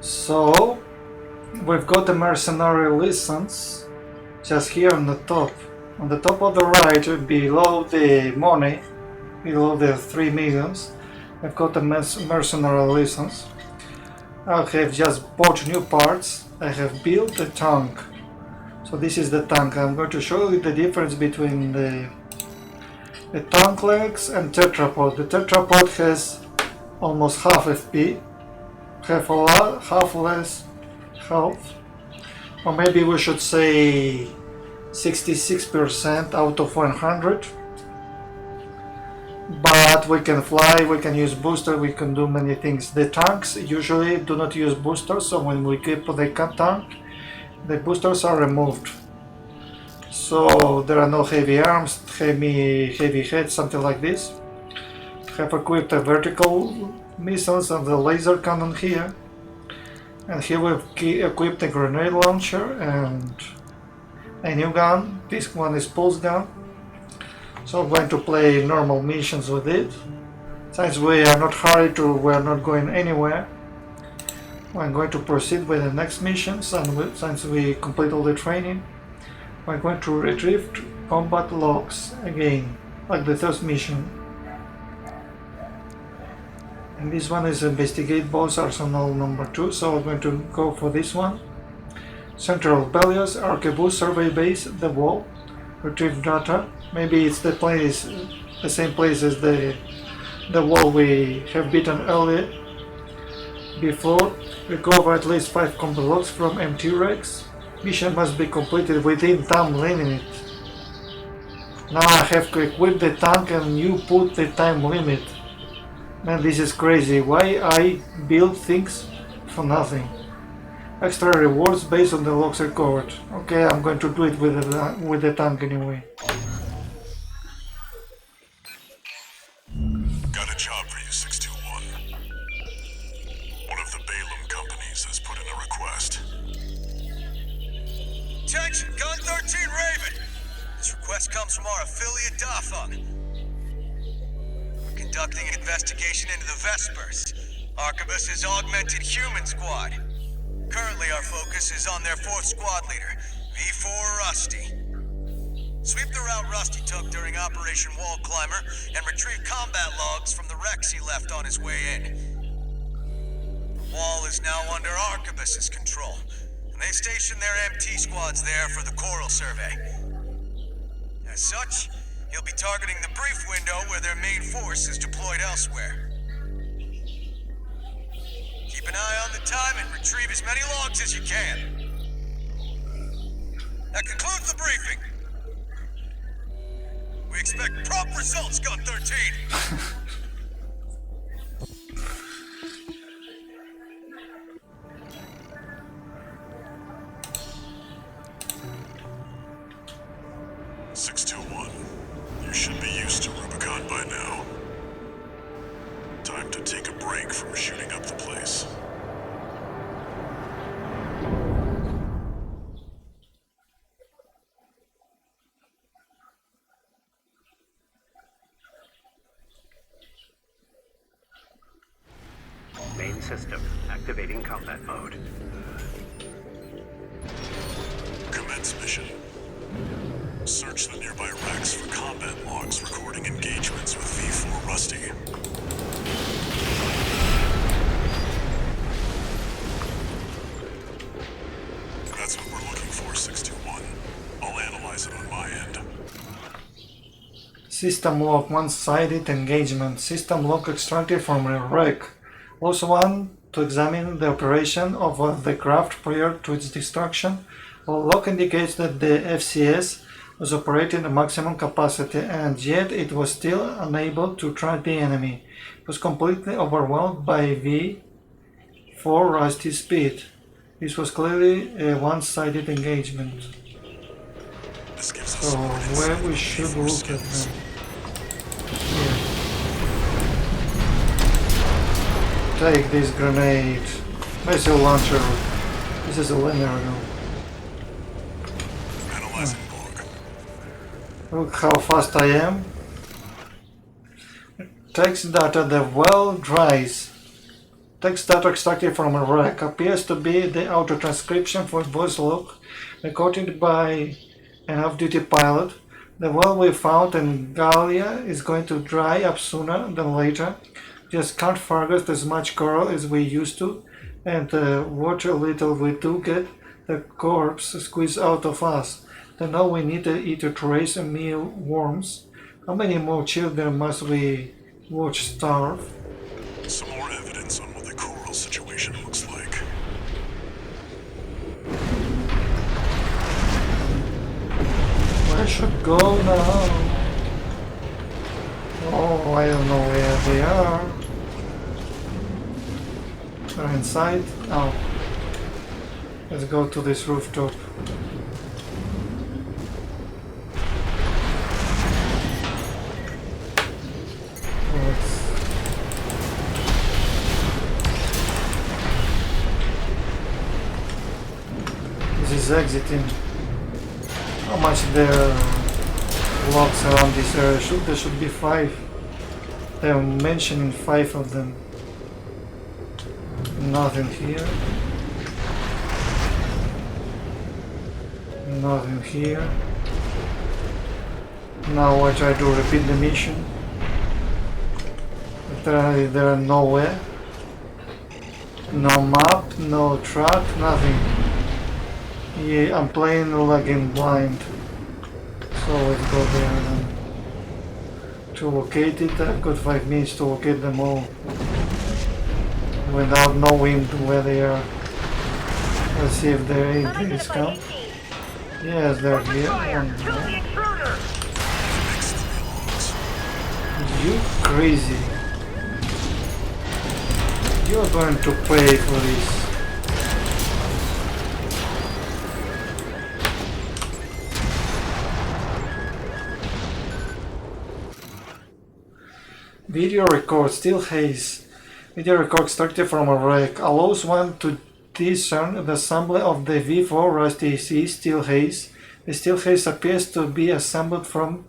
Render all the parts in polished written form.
So we've got the mercenary license just here on the top. On the top of the right, below the money, below the 3 millions, I've got the mercenary license. I have just bought new parts. I have built a tank. So this is the tank. I'm going to show you the difference between the tank legs and tetrapod. The tetrapod has almost half FP, half less health, or maybe we should say 66% out of 100. But we can fly, we can use booster, we can do many things. The tanks usually do not use boosters, so when we equip the tank, the boosters are removed. So there are no heavy arms, heavy heads, something like this. Have equipped a vertical missiles and the laser cannon here. And here we've equipped a grenade launcher and a new gun. This one is pulse gun. So I'm going to play normal missions with it. Since we are not hurried to, we are not going anywhere. I'm going to proceed with the next missions, and since we complete all the training, we're going to retrieve combat logs again, like the first mission. And this one is investigate BAWS arsenal number 2, so I'm going to go for this one. Central Belias, Arquebus, survey base, the wall, retrieve data. Maybe it's the place, the same place as the wall we have beaten earlier. Before, recover at least 5 combat logs from empty wrecks. Mission must be completed within time limit. Now I have to equip the tank and you put the time limit. Man, this is crazy. Why I build things for nothing? Extra rewards based on the logs recovered. Okay, I'm going to do it with the tank anyway. Got a job for you, 621. One of the Balaam companies has put in a request. Attention, Gun 13 Raven! This request comes from our affiliate Dafeng. We're conducting an investigation into the Vespers, Arquebus's augmented human squad. Currently our focus is on their 4th squad leader, V4 Rusty. Sweep the route Rusty took during Operation Wall Climber and retrieve combat logs from the wrecks he left on his way in. The wall is now under Arquebus's control, and they've stationed their MT squads there for the Coral survey. As such, he'll be targeting the brief window where their main force is deployed elsewhere. Keep an eye on the time and retrieve as many logs as you can. That concludes the briefing. We expect prompt results, Gun 13. You should be used to Rubicon by now. Time to take a break from shooting up the place. Main system activating combat mode. Commence mission. Search the nearby wrecks for combat logs recording engagements with V4 Rusty. That's what we're looking for, 621. I'll analyze it on my end. System log, one-sided engagement. System log extracted from a wreck. Also one to examine the operation of the craft prior to its destruction. The log indicates that the FCS was operating at maximum capacity, and yet it was still unable to track the enemy. It was completely overwhelmed by V4 Rusty's speed. This was clearly a one-sided engagement. So where we should look at them? Here. Take this grenade. Missile launcher. This is a linear gun. Analyzing log. Look how fast I am. Text data, the well dries. Text data extracted from a wreck appears to be the auto transcription for voice log recorded by an off-duty pilot. The well we found in Gallia is going to dry up sooner than later. Just can't forget as much coral as we used to, and what little we do get, the corpse squeezed out of us. Then now we need to eat a trace of meal worms. How many more children must we watch starve? Some more evidence on what the coral situation looks like. Where should go now? Oh, I don't know where they are. They're inside? Oh. Let's go to this rooftop. This is exiting. How much there are locks around this area? There should be 5. They're mentioning 5 of them. Nothing here. Nothing here. Now I try to repeat the mission. Apparently there are nowhere. No map, no track, nothing. Yeah, I'm playing like in blind. So let's go there then. To locate it, I've got 5 minutes to locate them all. Without knowing where they are. Let's see if they're in this camp. Yes, they're here. You crazy. You're going to pay for this. Video record, still haze. Video record extracted from a wreck allows one to discern the assembly of the V4 Rusty AC steel haze. The steel haze appears to be assembled from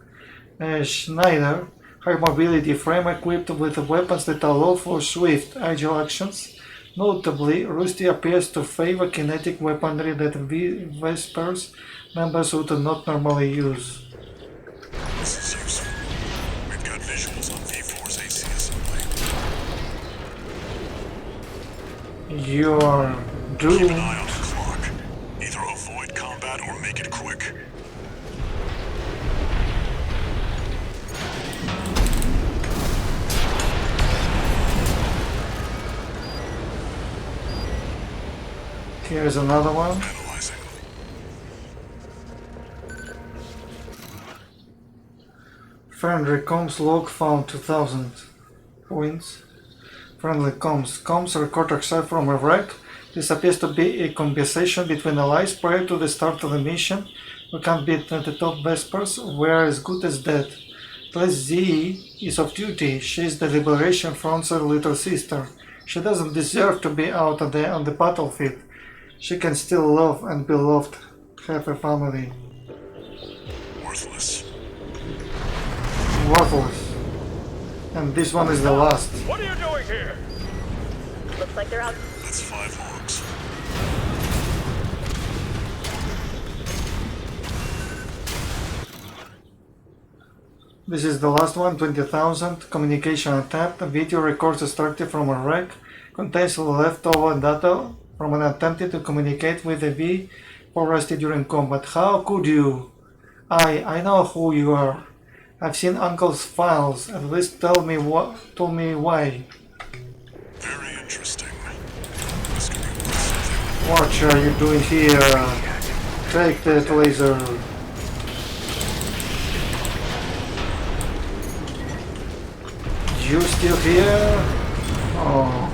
a Schneider high mobility frame equipped with weapons that allow for swift, agile actions. Notably, Rusty appears to favor kinetic weaponry that Vespers members would not normally use. This is useful. We've got visuals on V4's AC assembly. You're Keep an eye doomed. on the clock. Either avoid combat or make it quick. Here's another one. Analyzing. Friendly comms log found 2000 points. Friendly comms. Comms record extract from a wreck. This appears to be a conversation between allies prior to the start of the mission. We can't beat the top Vespers. We're as good as dead. Class Z is off duty. She's the Liberation Front's little sister. She doesn't deserve to be out on the battlefield. She can still love and be loved. Have a family. Worthless. Worthless. And this one is the last. What are you doing here? Looks like they're out. That's 5 logs. This is the last one, 20,000. Communication untapped. A video records extracted from a wreck. Contains leftover data from an attempt to communicate with a V or Rusty during combat. How could you? I know who you are. I've seen Uncle's files. At least tell me why. Very interesting. This could be worth something. What are you doing here? Take that laser. You still here? Oh.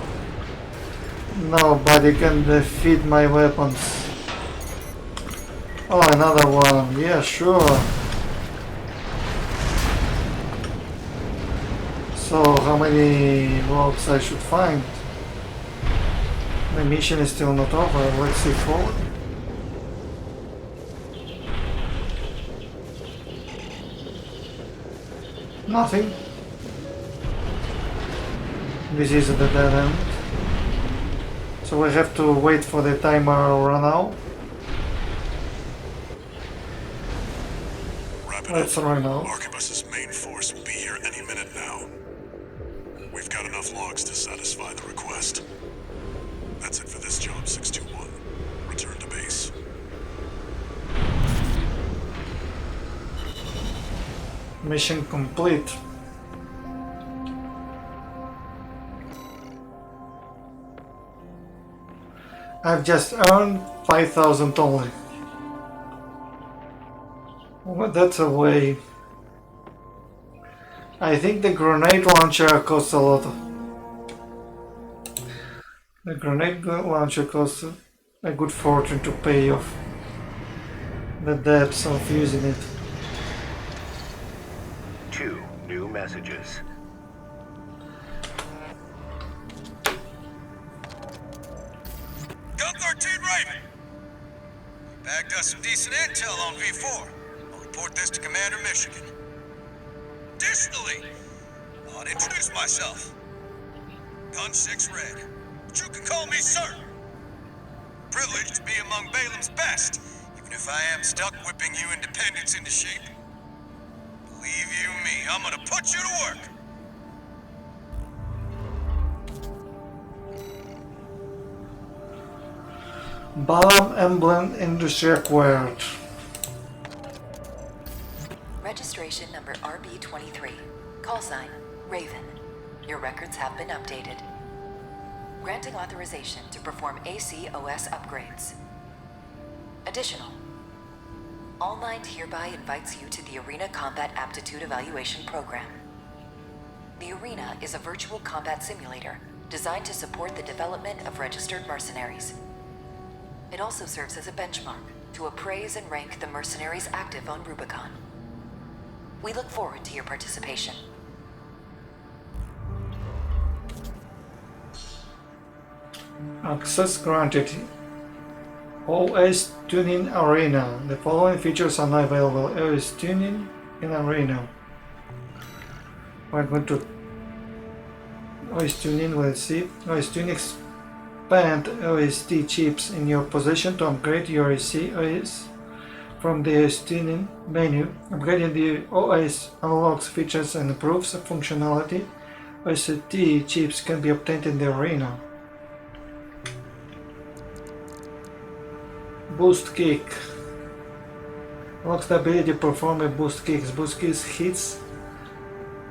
Nobody can defeat my weapons. Oh, another one. Yeah, sure. So, how many logs I should find? The mission is still not over. Let's see forward. Nothing. This is the dead end. So we have to wait for the timer run out. Wrap it Let's up. run out. Arquebus's main force will be here any minute now. We've got enough logs to satisfy the request. That's it for this job, 621. Return to base. Mission complete. I've just earned 5,000 only. Well, that's a way. I think the grenade launcher costs a lot. The grenade launcher costs a good fortune to pay off the debts of using it. 2 new messages. Gun 13 Raven! Bagged us some decent intel on V4. I'll report this to Commander Michigan. Additionally, I'll introduce myself. Gun 6 Red. But you can call me Sir. Privileged to be among Balaam's best, even if I am stuck whipping you independents into shape. Believe you me, I'm gonna put you to work. BAWS emblem industry acquired. Registration number RB23. Call sign, Raven. Your records have been updated. Granting authorization to perform ACOS upgrades. Additional. All Mind hereby invites you to the Arena Combat Aptitude Evaluation Program. The Arena is a virtual combat simulator designed to support the development of registered mercenaries. It also serves as a benchmark to appraise and rank the mercenaries active on Rubicon. We look forward to your participation. Access granted. OS Tuning Arena. The following features are not available. OS Tuning in Arena. We're going to OS Tuning, let's see. OS Tuning expand OST chips in your possession to upgrade your OS from the OS Tuning menu. Upgrading the OS unlocks features and improves functionality. OST chips can be obtained in the Arena. Boost kick. Unlocks the ability to perform a boost kicks. Boost kicks hits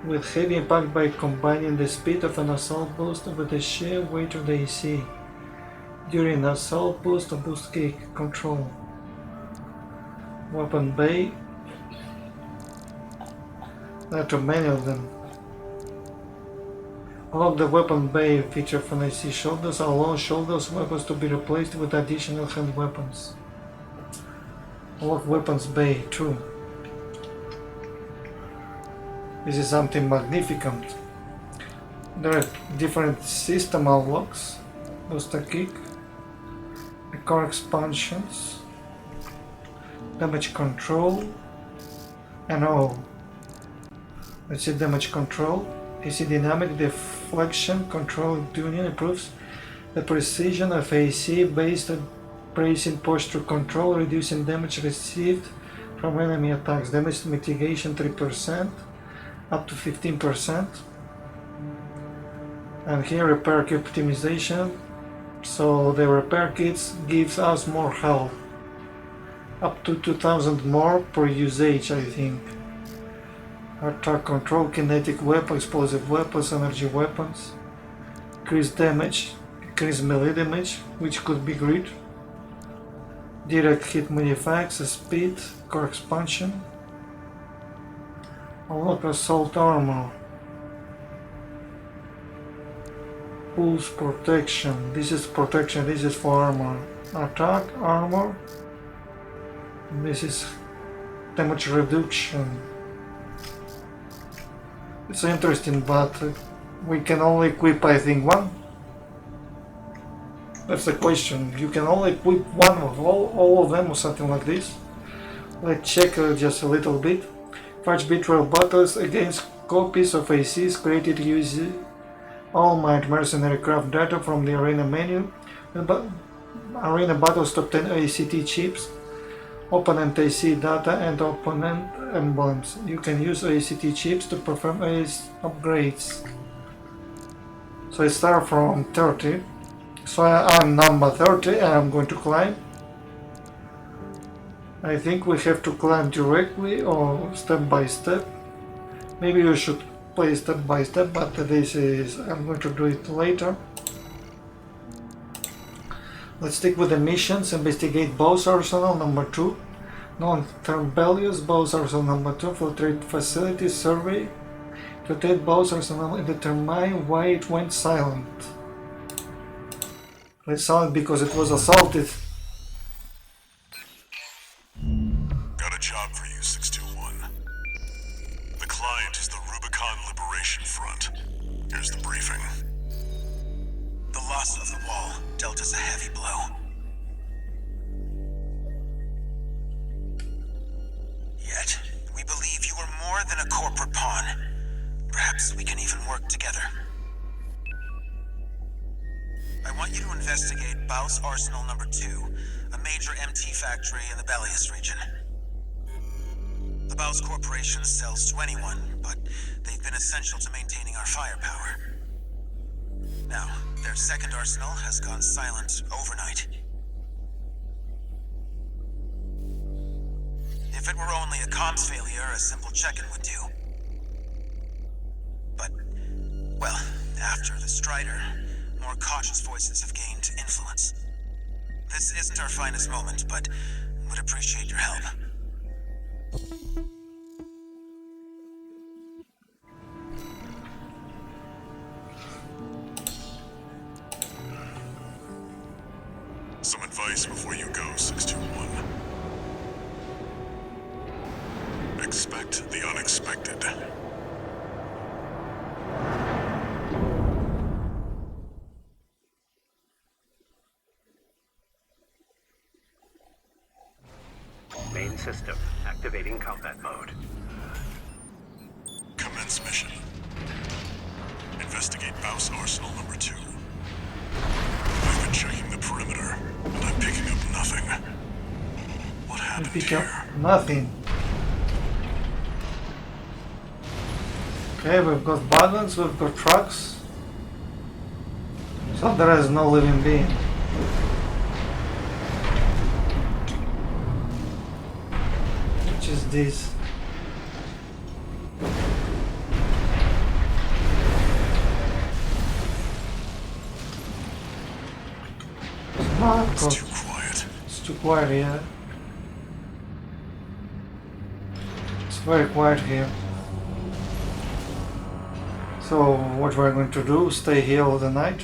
with heavy impact by combining the speed of an assault boost with the sheer weight of the AC. During assault boost or boost kick control. Weapon bay. There are many of them. Unlock the weapon bay feature from AC shoulders. Allow shoulders weapons to be replaced with additional hand weapons. Unlock weapons bay too. This is something magnificent. There are different system unlocks. Booster kick, core expansions, damage control, and all. Let's see damage control. AC dynamic deflection control tuning improves the precision of AC based on bracing posture control, reducing damage received from enemy attacks. Damage mitigation 3%, up to 15%. And here repair kit optimization. So the repair kits gives us more health. Up to 2000 more per usage, I think. Attack control, kinetic weapon, explosive weapons, energy weapons. Increase damage, increase melee damage, which could be great. Direct hit manufacture, speed, core expansion. Unlock assault armor. Pulse protection. This is protection, this is for armor. Attack armor. This is damage reduction. It's interesting, but we can only equip, I think, one. That's the question. You can only equip one of all of them or something like this. Let's check just a little bit. Fudge betrayal battles against copies of ACs created using All Might mercenary craft data from the arena menu. But arena battles to obtain ACT chips, opponent AC data, and opponent emblems. You can use ACT chips to perform ACE upgrades. So I start from 30. So I'm number 30 and I'm going to climb. I think we have to climb directly or step by step. Maybe you should play step by step, but this is, I'm going to do it later. Let's stick with the missions. Investigate BAWS Arsenal number 2. Non-term values, BAWS Arsenal number 2. Filtrate facilities survey. Filtrate BAWS Arsenal and determine why it went silent. It's silent because it was assaulted. Got a job for you, 621. The client is the Rubicon Liberation Front. Here's the briefing. The loss of the wall dealt us a heavy blow. Yet, we believe you are more than a corporate pawn. Perhaps we can even work together. I want you to investigate BAWS Arsenal number 2, a major MT factory in the Bellius region. The BAWS Corporation sells to anyone, but they've been essential to maintaining our firepower. Now, their second arsenal has gone silent overnight. If it were only a comms failure, a simple check-in would do. But, well, after the Strider, more cautious voices have gained influence. This isn't our finest moment, but would appreciate your help. Some advice before you go, 621. Expect the unexpected. Main system activating combat mode. Commence mission. Investigate BAWS Arsenal number 2. I've been checking the perimeter, and I'm picking up nothing. What happened Pick up here? nothing. Okay, we've got wagons, we've got trucks. So there is no living being. Which is this? It's too quiet. It's too quiet here. It's very quiet here. So what we're going to do, stay here all the night.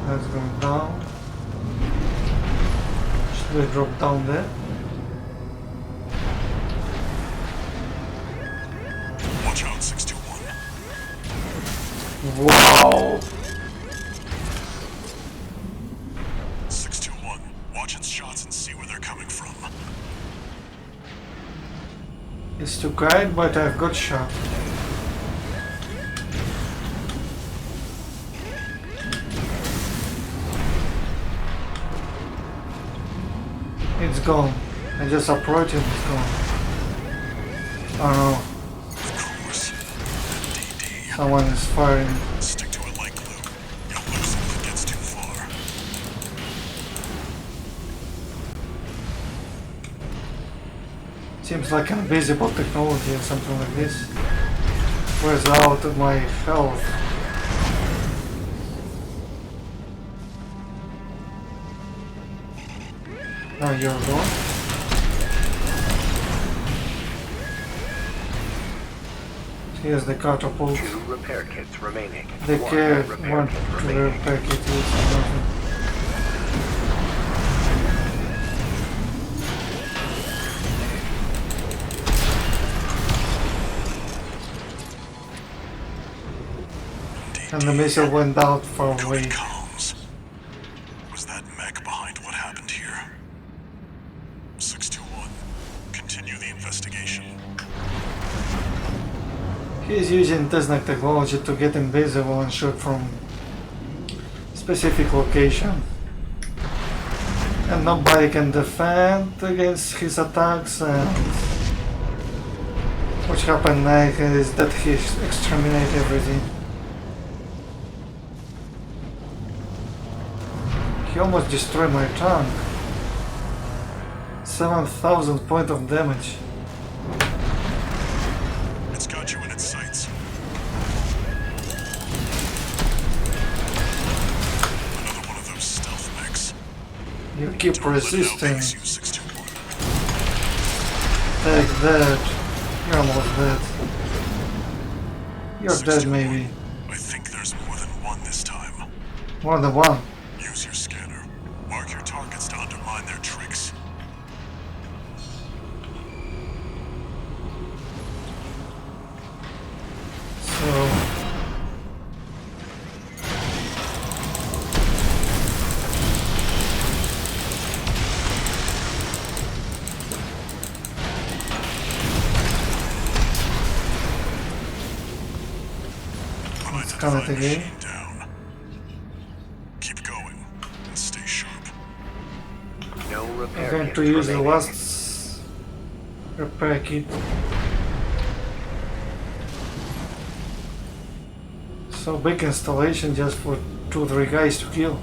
That's going down. Should we drop down there? Watch out, 621. Wow! 621. Watch its shots and see where they're coming from. It's too quiet, but I've got shot. It's gone. I just approached it, it's gone. Oh Of course. DD. no, someone is firing. Stick to it like glue. You'll lose it if it gets too far. Seems like invisible technology or something like this. Where's out of my health? Now you're gone. Here's the catapult. 2 repair kits remaining. They One care repair want kit to remaining. repair kit is nothing. And the missile went out far Coded away. comms. He's using Tesla technology to get invisible and shoot from specific location. And nobody can defend against his attacks, and what happened next is that he exterminates everything. He almost destroyed my tank. 7,000 points of damage. It's got you in its sights. Another one of those stealth mechs. You keep resisting. Outmakes you, 621. Take that. You're almost dead. You're dead, 621. maybe. I think there's more than one this time. More than one. Use your scanner. Mark your targets to undermine their tricks. So Unidentified count again. machine down. Keep going and stay sharp. No I'm repair going kits to use the remaining. last repair kit. So big installation just for 2-3 guys to kill.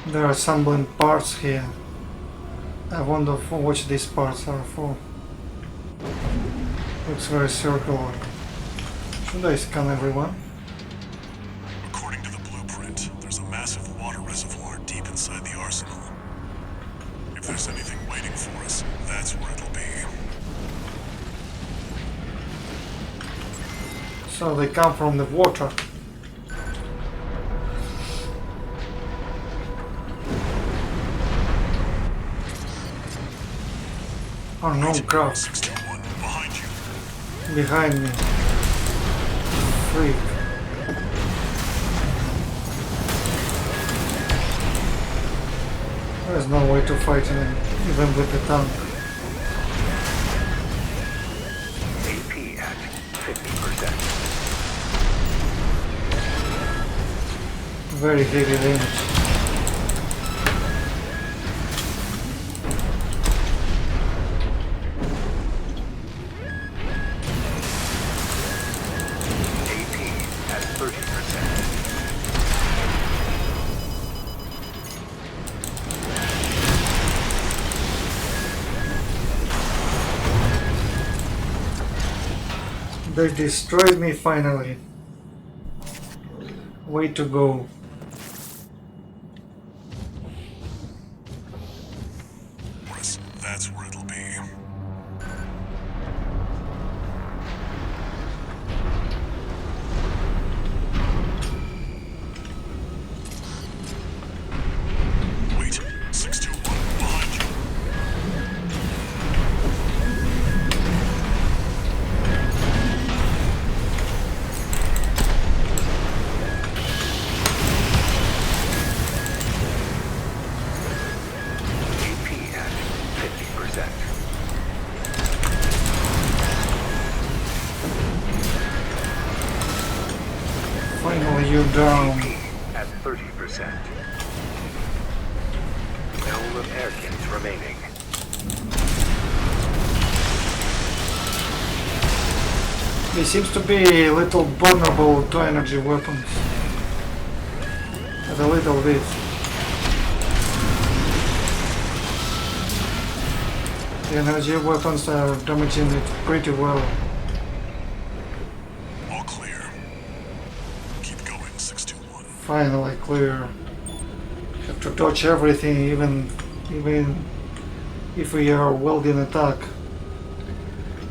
There are assembling parts here. I wonder for which these parts are for. Looks very circular. Should I scan everyone? According to the blueprint, there's a massive water reservoir deep inside the arsenal. If there's anything waiting for us, that's where it'll be. So they come from the water. Oh no, crap. 621, behind you. Behind me. Freak. There's no way to fight him, even with the tank. AP at 50%. Very heavy damage. AP at 30%. They destroyed me finally. Way to go. That's where it'll be. Wait, 621, behind you. AP at 50%. Finally you're down. AP at 30%. No repair kits remaining. He seems to be a little vulnerable to energy weapons. A little bit. The energy weapons are damaging it pretty well. All clear. Keep going, 621. Finally clear. Have to dodge everything, even if we are welding attack.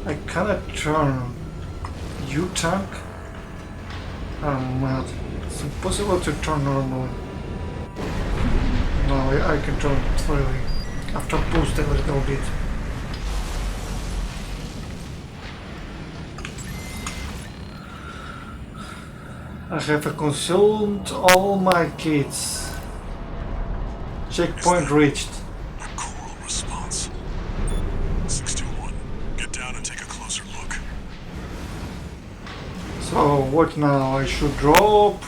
I cannot turn. You tank? I'm mad. It's impossible to turn normally. No, I can turn freely. After boost a little bit. I have consumed all my kits. Checkpoint reached. A coral response. 621. Get down and take a closer look. So what now? I should drop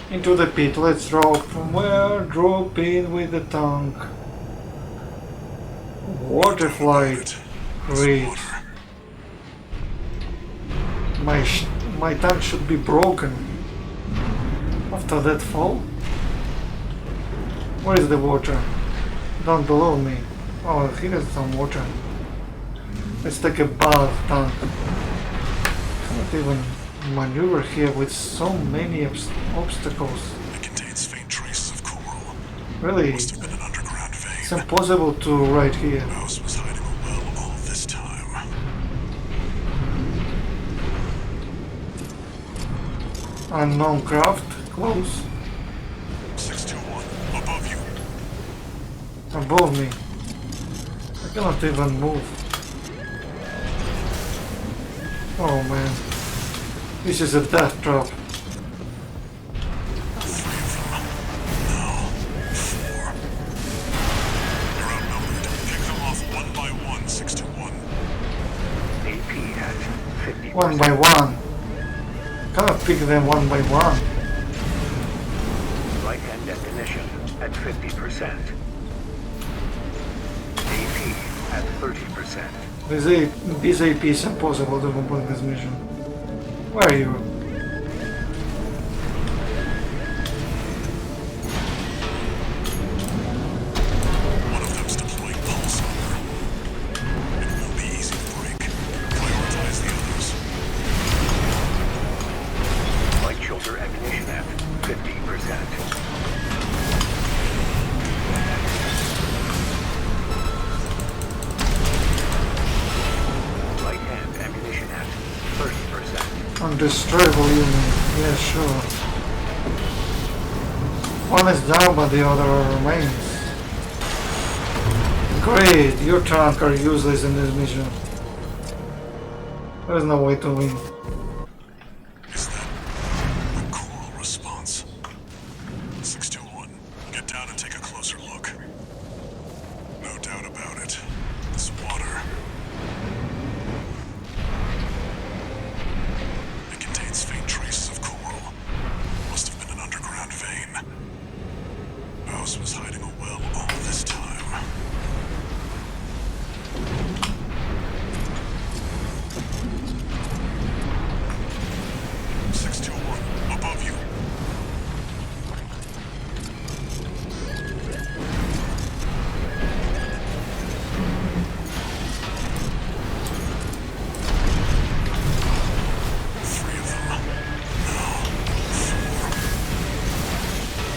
into the pit. Let's drop from where? Drop in with the tank. Water flight. Great. Water. My tank should be broken after that fall. Where is the water? Down below me. Oh, here's some water. Let's take a bath tank. Can't even maneuver here with so many obstacles. It contains faint traces of coral. Really, Must have been an underground vein. it's impossible to ride here. BAWS was hiding a well all this time. Unknown craft, close, 621. Above you. above me. I cannot even move. Oh man, this is a death trap. 3 of them. No. 4. You're outnumbered. Pick them off one by one, 621. AP at 50%. One by one. Cannot pick them one by one. Right hand definition at 50%. AP at 30%. This AP is impossible to complete this mission. Where are you? One of them's deploying pulse armor. It won't be easy to break. Prioritize the others. Light shoulder ammunition at 50%. Right hand ammunition at 30%. Undestroyable unit. Yeah, sure. One is down, but the other remains. Great, your tank are useless in this mission. There's no way to win. Is that a coral response? 621. Get down and take a closer look. No doubt about it. This water. It contains faint traces of coral. Must have been an underground vein. BAWS was hiding a well all this time. Above you. Three of them. No. 4.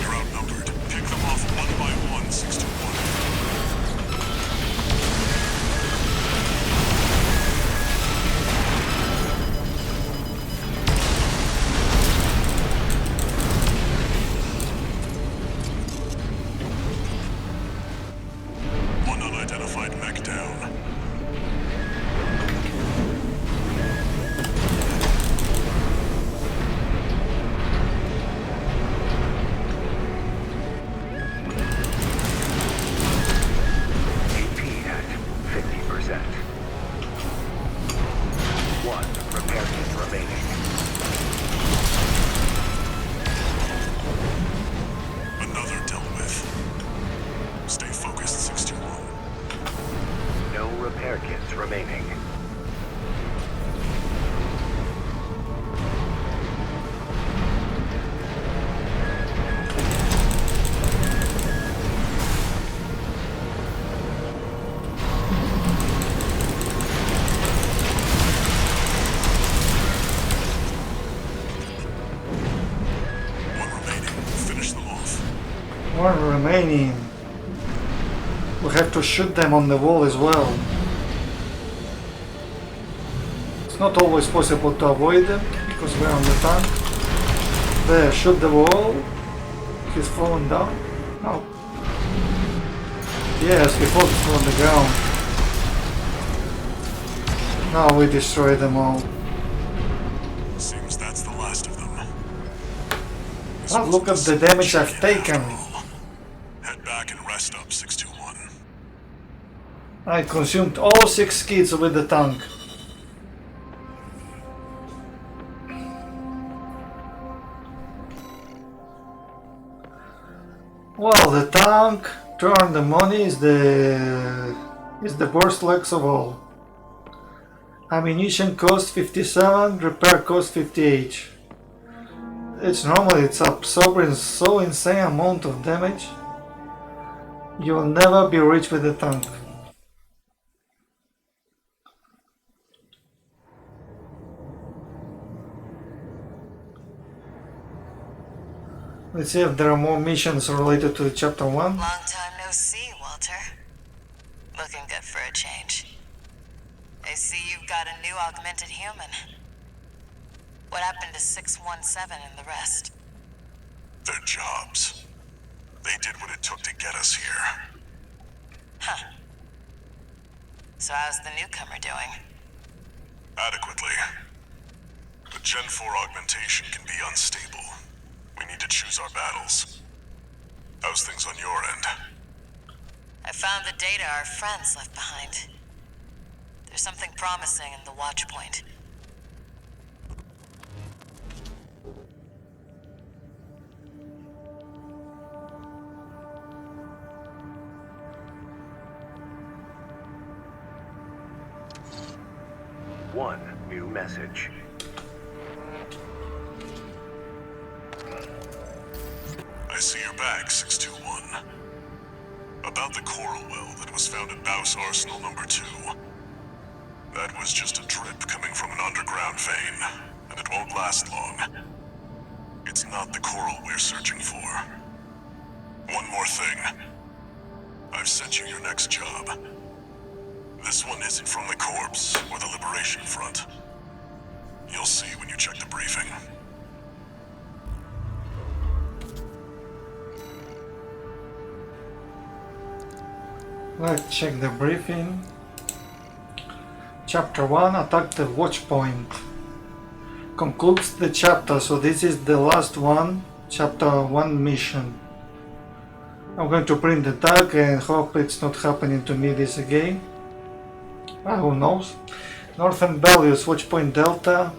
You're outnumbered. Pick them off one by one, 621. One unidentified mech down. AP at 50%. One repair kit remaining. Another dealt with. Stay focused, 621. No repair kits remaining. One remaining. Finish them off. One remaining. We have to shoot them on the wall as well. It's not always possible to avoid them because we're on the tank. There, shoot the wall. He's fallen down. No. Yes, he falls on the ground. Now we destroy them all. Seems that's the last of them. This Ah, look at wasn't the a damage I've check-in after taken. all. Head back I consumed all 6 kits with the tank. Well, the tank, to earn the money, is the worst legs of all. Ammunition cost 57, repair cost 58. It's absorbing so insane amount of damage. You will never be rich with the tank. Let's see if there are more missions related to chapter 1. Long time no see, Walter. Looking good for a change. I see you've got a new augmented human. What happened to 617 and the rest? Their jobs. They did what it took to get us here. Huh. So how's the newcomer doing? Adequately. The Gen 4 augmentation can be unstable. We need to choose our battles. How's things on your end? I found the data our friends left behind. There's something promising in the Watchpoint. One new message. I see you're back, 621. About the coral well that was found at BAWS Arsenal number 2. That was just a drip coming from an underground vein, and it won't last long. It's not the coral we're searching for. One more thing. I've sent you your next job. This one isn't from the Corps or the Liberation Front. You'll see when you check the briefing. Let's check the briefing. Chapter 1, Attack the Watchpoint. Concludes the chapter, so this is the last one, chapter 1 mission. I'm going to print the tag and hope it's not happening to me this again. Who knows? Northern Values, Watchpoint Delta.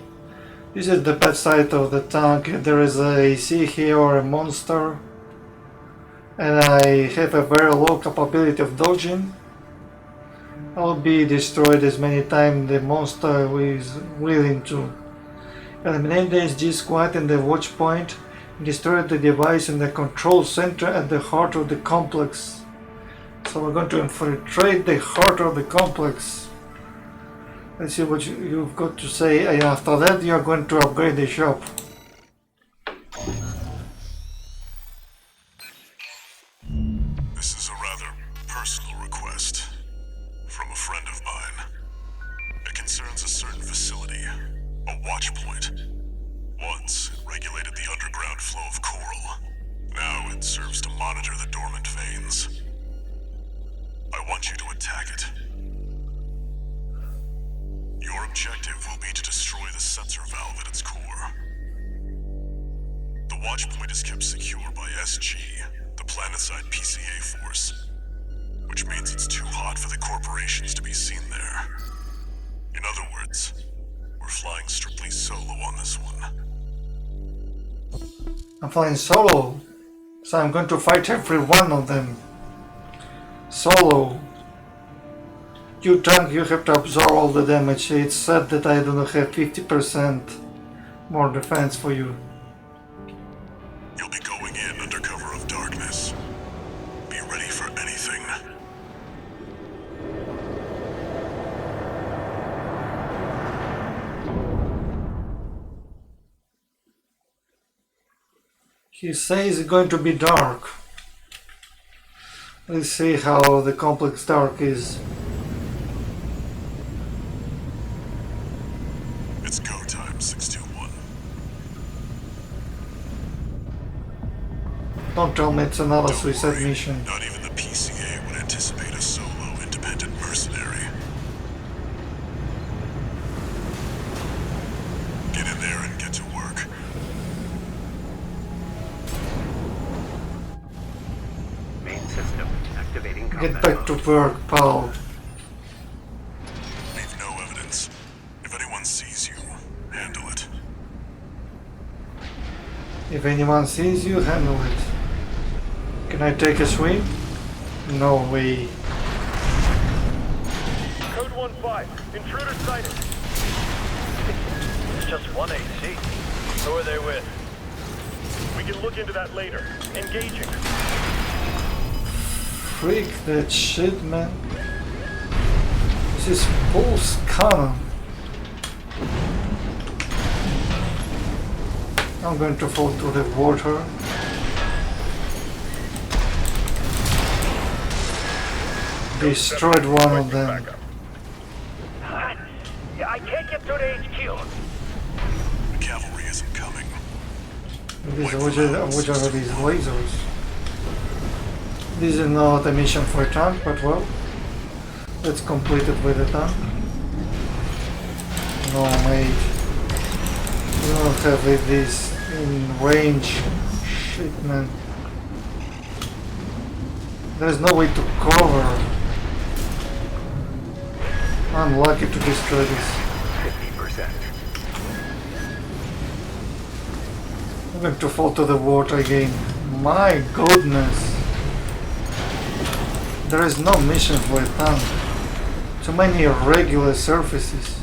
This is the bad side of the tank. There is a sea here or a monster. And I have a very low capability of dodging. I'll be destroyed as many times the monster is willing to. Eliminate the SG squad and the Watchpoint. Destroy the device in the control center at the heart of the complex. So we're going to infiltrate the heart of the complex. Let's see what you've got to say, and after that you're going to upgrade the shop. This is a rather personal request from a friend of mine. It concerns a certain facility, a Watchpoint. Once, it regulated the underground flow of coral. Now it serves to monitor the dormant veins. I want you to attack it. Your objective will be to destroy the sensor valve at its core. The Watchpoint is kept secure by SG, the planet-side PCA force, which means it's too hot for the corporations to be seen there. In other words, we're flying strictly solo on this one. I'm flying solo, so I'm going to fight every one of them. Solo. You tank, you have to absorb all the damage. It's sad that I do not have 50% more defense for you. You'll be going in under cover of darkness. Be ready for anything. He says it's going to be dark. Let's see how the complex dark is. It's go time, 621. Don't tell me it's another Don't suicide worry, mission. not even the PCA would anticipate a solo, independent mercenary. Get in there and get to work. Main system activating Get combat back to mode. work, pal. evidence. If anyone sees you, handle it. If anyone sees you, handle it. Can I take a swim? No way. Code 1-5. Intruder sighted. It's just one AC. Who are they with? We can look into that later. Engaging. Freak that shit, man. This is pulse cannon. I'm going to fall to the water. Destroyed one of them. I can't get through to HQ. The cavalry isn't coming. Which are these lasers? This is not a mission for a tank, but well, let's complete it with a tank. No, mate. We don't have this in range. Shit, man. There's no way to cover. I'm lucky to destroy this. 50%. I'm going to fall to the water again. My goodness. There is no mission for a tank. Too many irregular surfaces.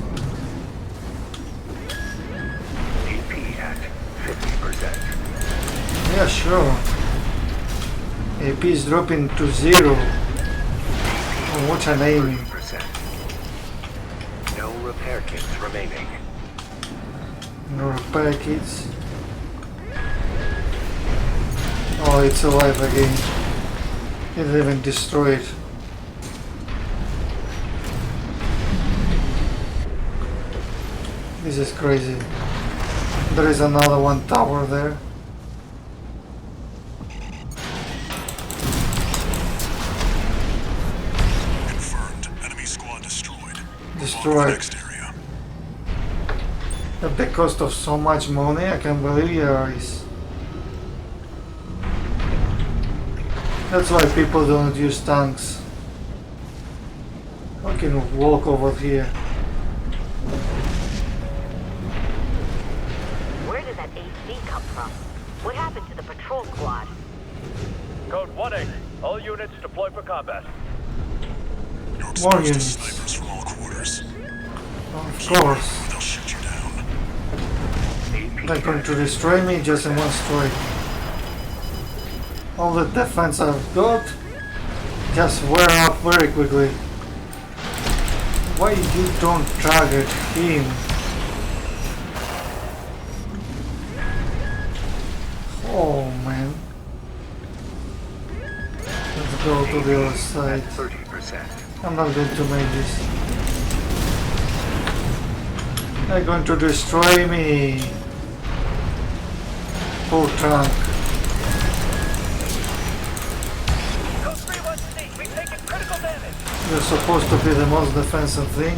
AP at 50%. Yeah, sure. AP is dropping to 0. Oh, what an aiming. 30%. No repair kits remaining. No repair kits. Oh, it's alive again. It didn't even destroy it. This is crazy. There is another one tower there. Confirmed. Enemy squad destroyed. Destroyed. Next area. At the cost of so much money, I can't believe it. That's why people don't use tanks. I can walk over here. Where did that AC come from? What happened to the patrol squad? Code 1-8. All units deploy for combat. You're More exposed to units. snipers from all quarters. Of course. They'll shoot you down. They're going to destroy me just in one strike. All the defense I've got just wear up very quickly. Why you don't target him? Oh man. Let's go to the other side. 30%. I'm not going to make this. They're going to destroy me. Poor tank. Code 3-1-C. We've taken critical damage. You're supposed to be the most defensive thing.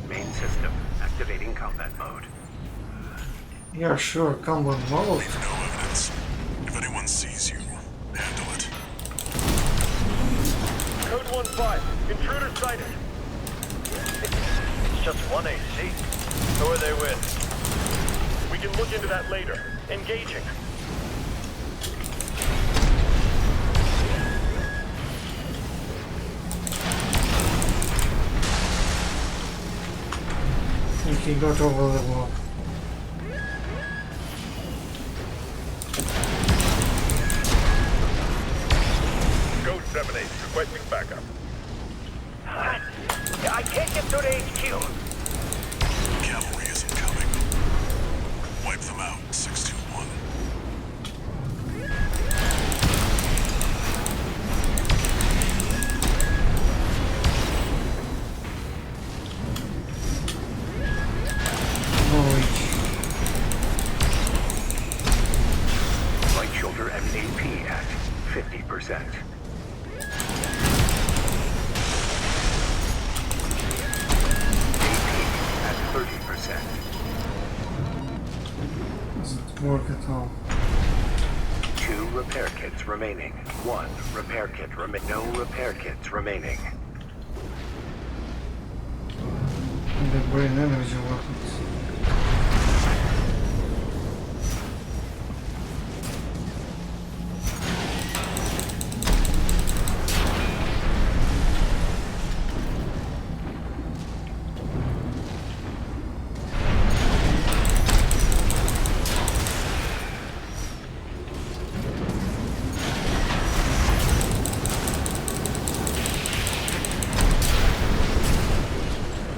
Main system activating combat mode. Yeah, sure, combat mode. Leave no evidence. If anyone sees you, handle it. Code 1-5. Intruder sighted. It's just one AC. Who are they with? We can look into that later. Engaging. I think he got over the wall. Code 7-8. Requesting backup. I can't get through to HQ. Cavalry isn't coming. Wipe them out. 621. Light shoulder MAP at 50%. AP at 30%. work at all. 2 repair kits remaining. 1 repair kit no repair kits remaining. And the brain energy weapons.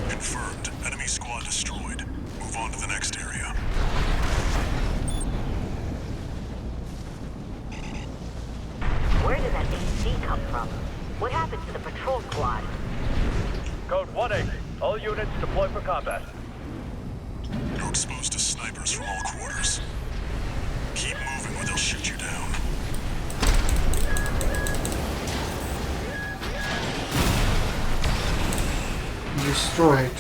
Confirmed. Enemy squad destroyed. Move on to the next area. Where did that AC come from? What happened to the patrol squad? Code 1-8. All units deploy for combat. You're exposed to snipers from all quarters. Keep moving or they'll shoot you down. Destroyed.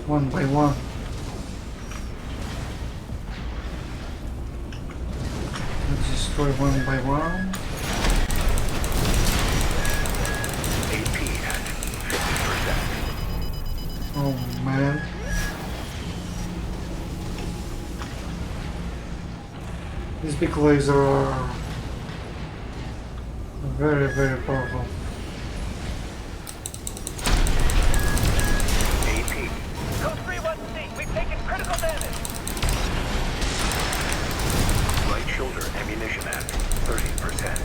One by one. Let's destroy one by one. AP at 50%. Oh man. These big lasers are very, very powerful. AP. Code 3-1C, we've taken critical damage. Right shoulder ammunition at 30%.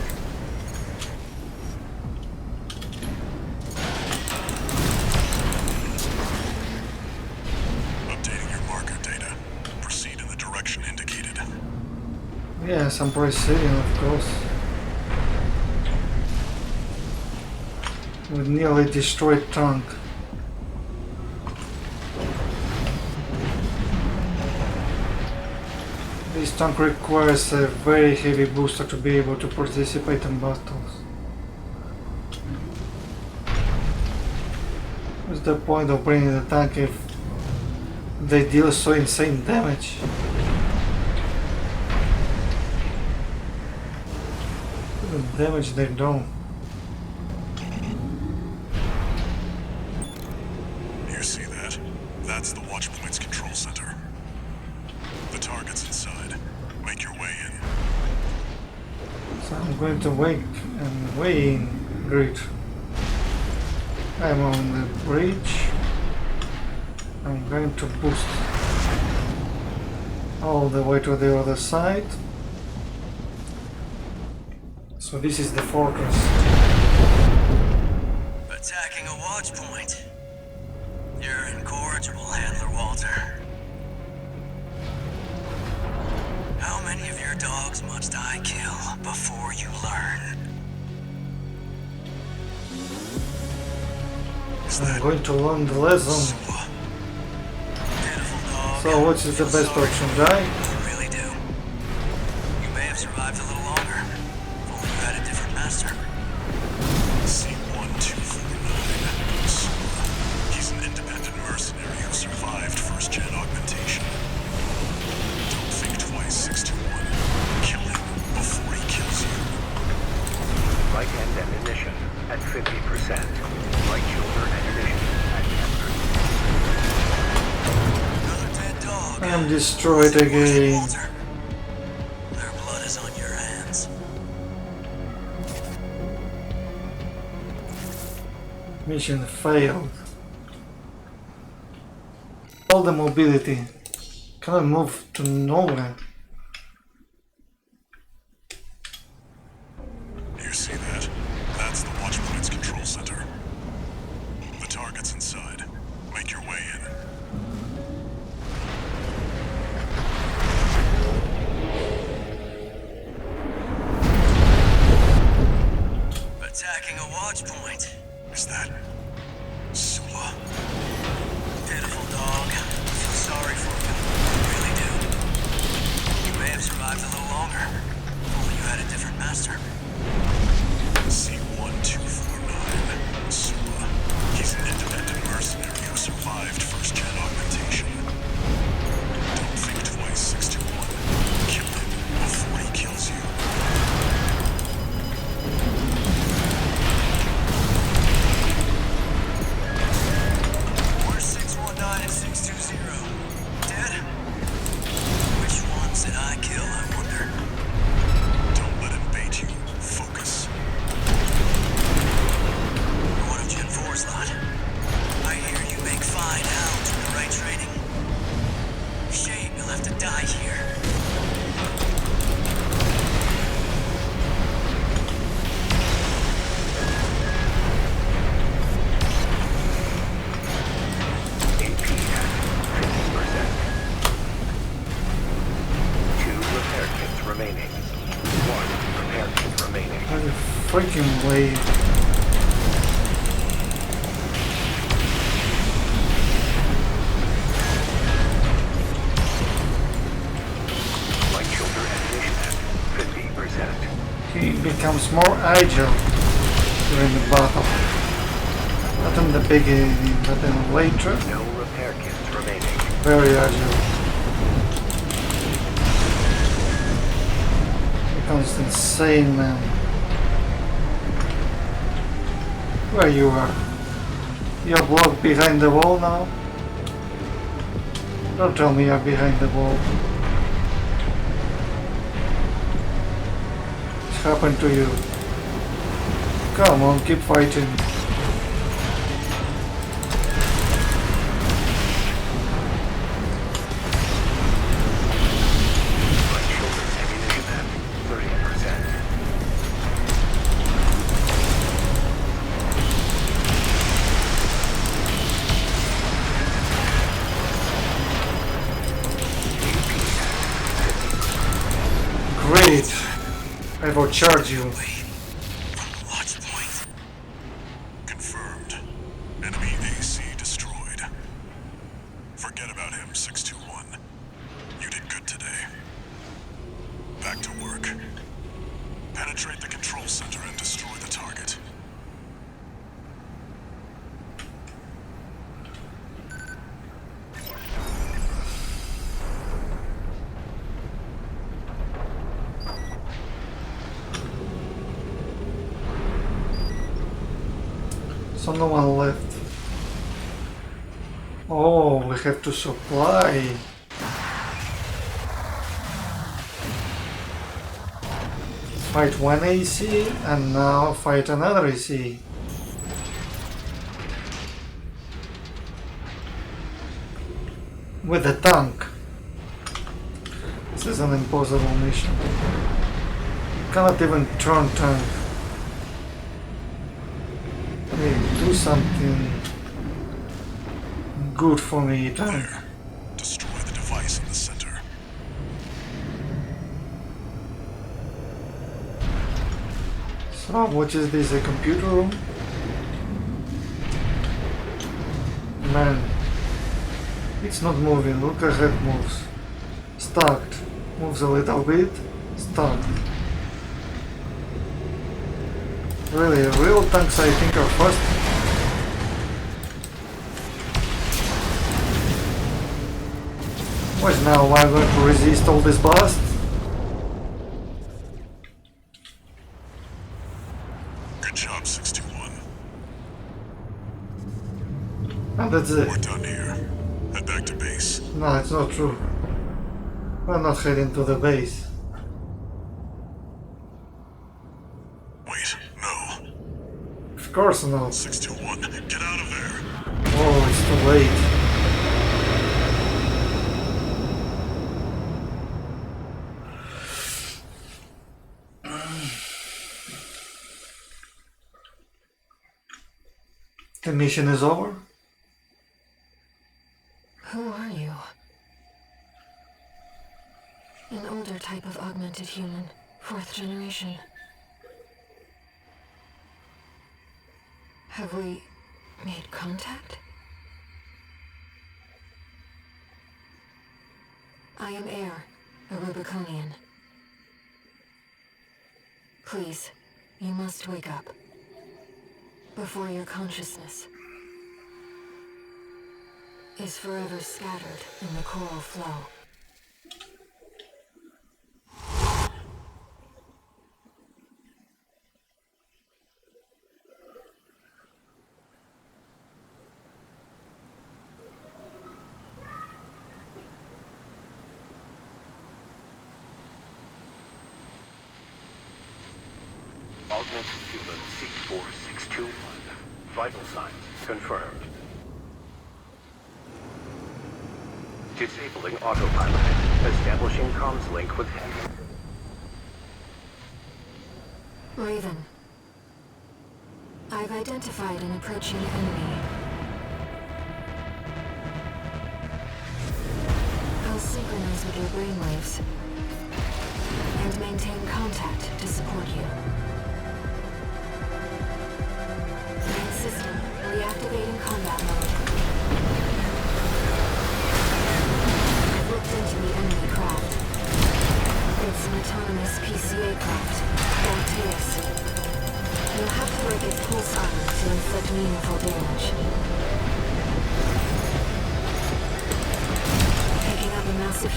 Updating your marker data. Proceed in the direction indicated. Yes, I'm proceeding, of course. With nearly destroyed tank. This tank requires a very heavy booster to be able to participate in battles. What's the point of bringing the tank if they deal so insane damage? The damage they don't. You see that? That's the Watchpoint's control center. The target's inside. Make your way in. So I'm going to wait and weigh in. Great. I'm on the bridge. I'm going to boost all the way to the other side. So this is the fortress. Attacking a Watchpoint. You're incorrigible, Handler Walter. How many of your dogs must I kill before you learn? I'm going to learn the lesson. Pitiful dog. So what is the best option, die? You really do. You may have survived a little longer. If only you had a different master. C1249. He's an independent mercenary who survived first-gen augmentation. Don't think twice, 621. Kill him before he kills you. Right hand ammunition at 50%. Right shoulder ammunition at 10%. Another dead dog. I'm destroyed again. Walter. Their blood is on your hands. Mission failed. All the mobility. Can I move to nowhere? You see that? That's the Watchpoint's control center. The target's inside. Make your way in. Attacking a Watchpoint. Is that Sula? Pitiful dog. I feel sorry for you. I really do. You may have survived a little longer. If only you had a different master. C1249. Sula. He's an independent mercenary who survived first-gen augmentation. freaking blade. Light shoulder ammunition at 50%. He becomes more agile during the battle. Not in the beginning, but then later. No repair kits remaining. Very agile. Becomes insane, man. Where you are? You're blocked behind the wall now? Don't tell me you're behind the wall. What's happened to you? Come on, keep fighting. Light shoulder ammunition at 30%. Great. I will charge you. Watchpoint. Confirmed. Enemy AC destroyed. Forget about him, 621. You did good today. Back to work. Penetrate the control center and destroy the target. So no one left. Oh, we have to supply. Fight one AC and now fight another AC. With a tank. This is an impossible mission. You cannot even turn tank. Hey, do something good for me, tank. There. Destroy the device in the center. So, what is this, a computer room? Man, it's not moving, look how it moves. Stuck. Moves a little bit, stuck. Really, real tanks I think are fast. What now, am I going to resist all this blast? Good job, 621. And that's it. We're done here. Head back to base. No, it's not true. We're not heading to the base. Wait, no. Of course not. 621, get out of there. Oh, it's too late. The mission is over. Who are you? An older type of augmented human, 4th generation. Have we made contact? I am Air, a Rubiconian. Please, you must wake up. Before your consciousness is forever scattered in the coral flow. Augmented human C4621. Vital signs confirmed. Disabling autopilot. Establishing comms link with him. Raven, I've identified an approaching enemy. I'll synchronize with your brainwaves and maintain contact to support you.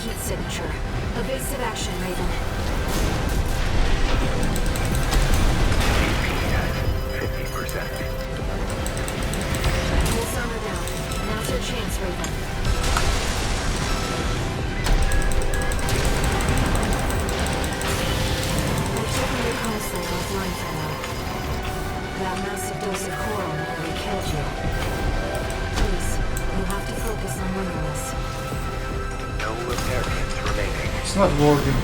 heat signature. Evasive action, Raven. At 50%. Full summer down. Now's your chance, Raven. We're taking your console offline for now. That massive dose of coral nearly killed you. Please, you have to focus on winning this. No repair kits remaining. It's not working.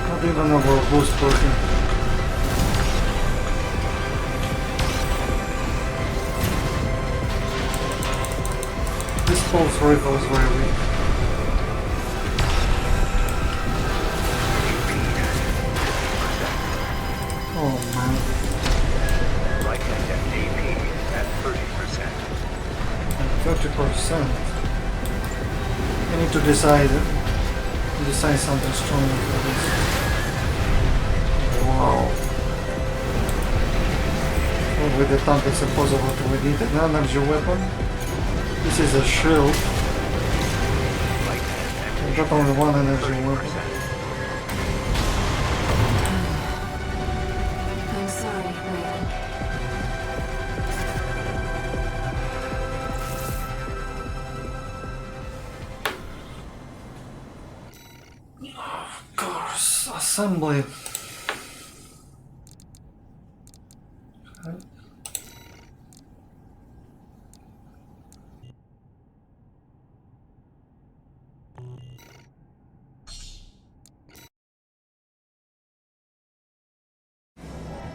Not even our boost working. This pulse rifle is very weak. Oh man. Right hand at AP at 30%. 30%. I need to decide something stronger for this. Wow. Oh, with the tank it's impossible to need an energy weapon. This is a shield. Right hand I got only one energy weapon. 30%. I'm sorry, Raven. Of course, assembly.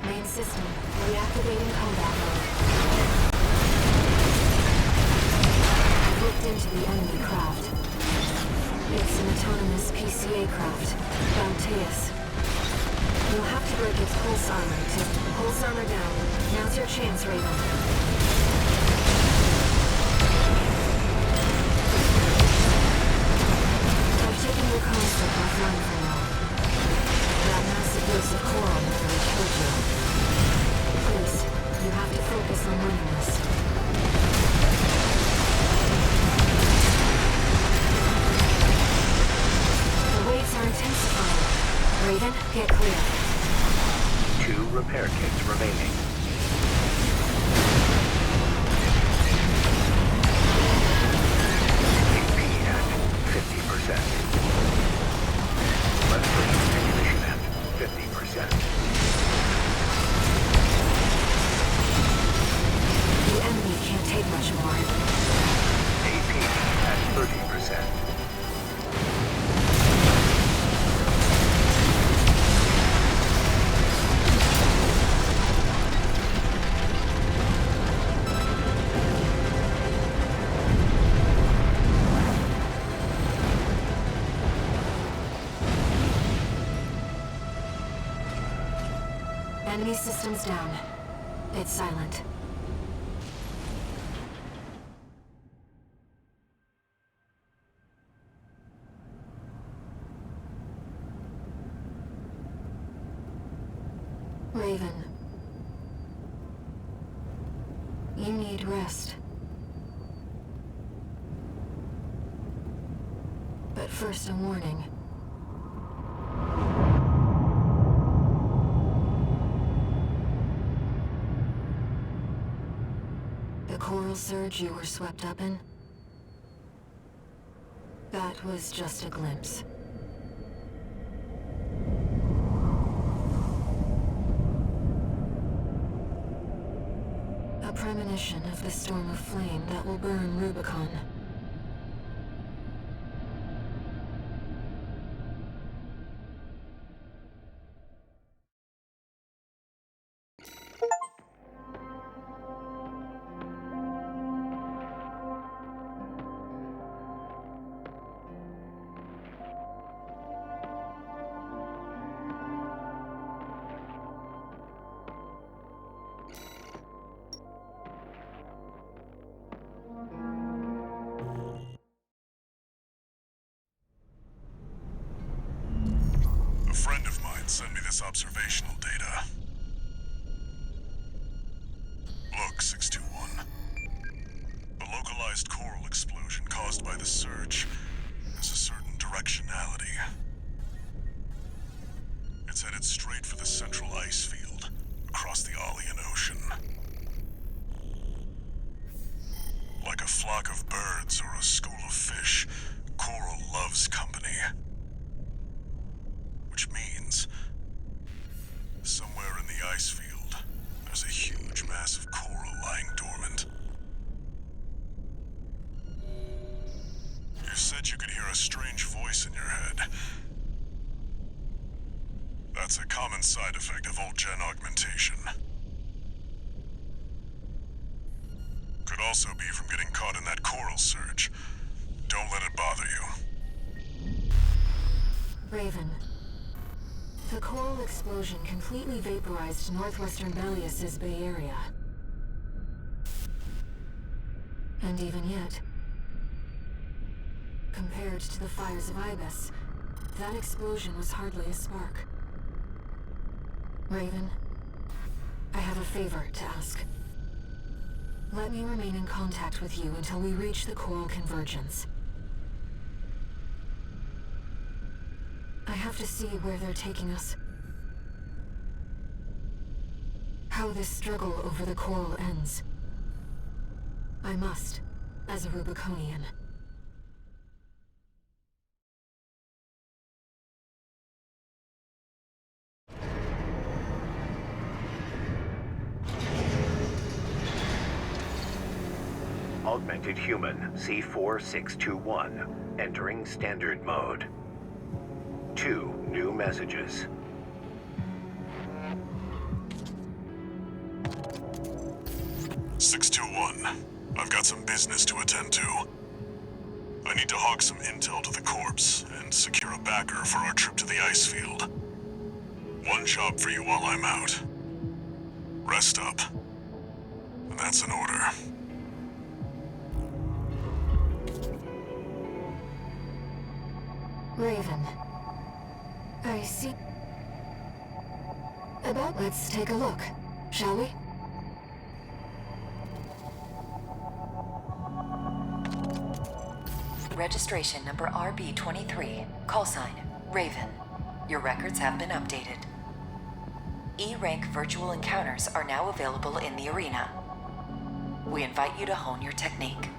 Main system, reactivating combat mode. I've looked into the enemy craft. It's an autonomous PCA craft, BAWS. You'll have to break its pulse armor to pulse armor down. Now's your chance, Raven. I've taken your construct offline for now. That massive dose of coral nearly killed you. Please, you have to focus on winning this. The waves are intensifying. Raven, get clear. 2 repair kits remaining. AP at 50%. Left brain ammunition at 50%. The enemy can't take much more. AP at 30%. Enemy systems down. It's silent. Raven. You need rest. But first, a warning. The coral surge you were swept up in? That was just a glimpse. A premonition of the storm of flame that will burn Rubicon. A friend of mine sent me this observational data. Look, 621. localized coral explosion caused by the surge has a certain directionality. It's headed straight for the central ice field, across the Alien Ocean. Like a flock of birds or a school of fish, coral loves company. Which means, somewhere in the ice field, there's a huge mass of coral lying dormant. You said you could hear a strange voice in your head. That's a common side effect of old-gen augmentation. Could also be from getting caught in that coral surge. Don't let it bother you. Raven. The coral explosion completely vaporized northwestern Belius's Bay Area. And even yet, compared to the fires of Ibis, that explosion was hardly a spark. Raven, I have a favor to ask. Let me remain in contact with you until we reach the coral convergence. I have to see where they're taking us. How this struggle over the coral ends. I must, as a Rubiconian. Augmented Human C4621, entering standard mode. 2 new messages. I've got some business to attend to. I need to hawk some intel to the corpse and secure a backer for our trip to the ice field. One job for you while I'm out. Rest up. And that's an order. Raven. I see. Let's take a look, shall we? Registration number RB23, call sign, Raven. Your records have been updated. E-rank virtual encounters are now available in the arena. We invite you to hone your technique.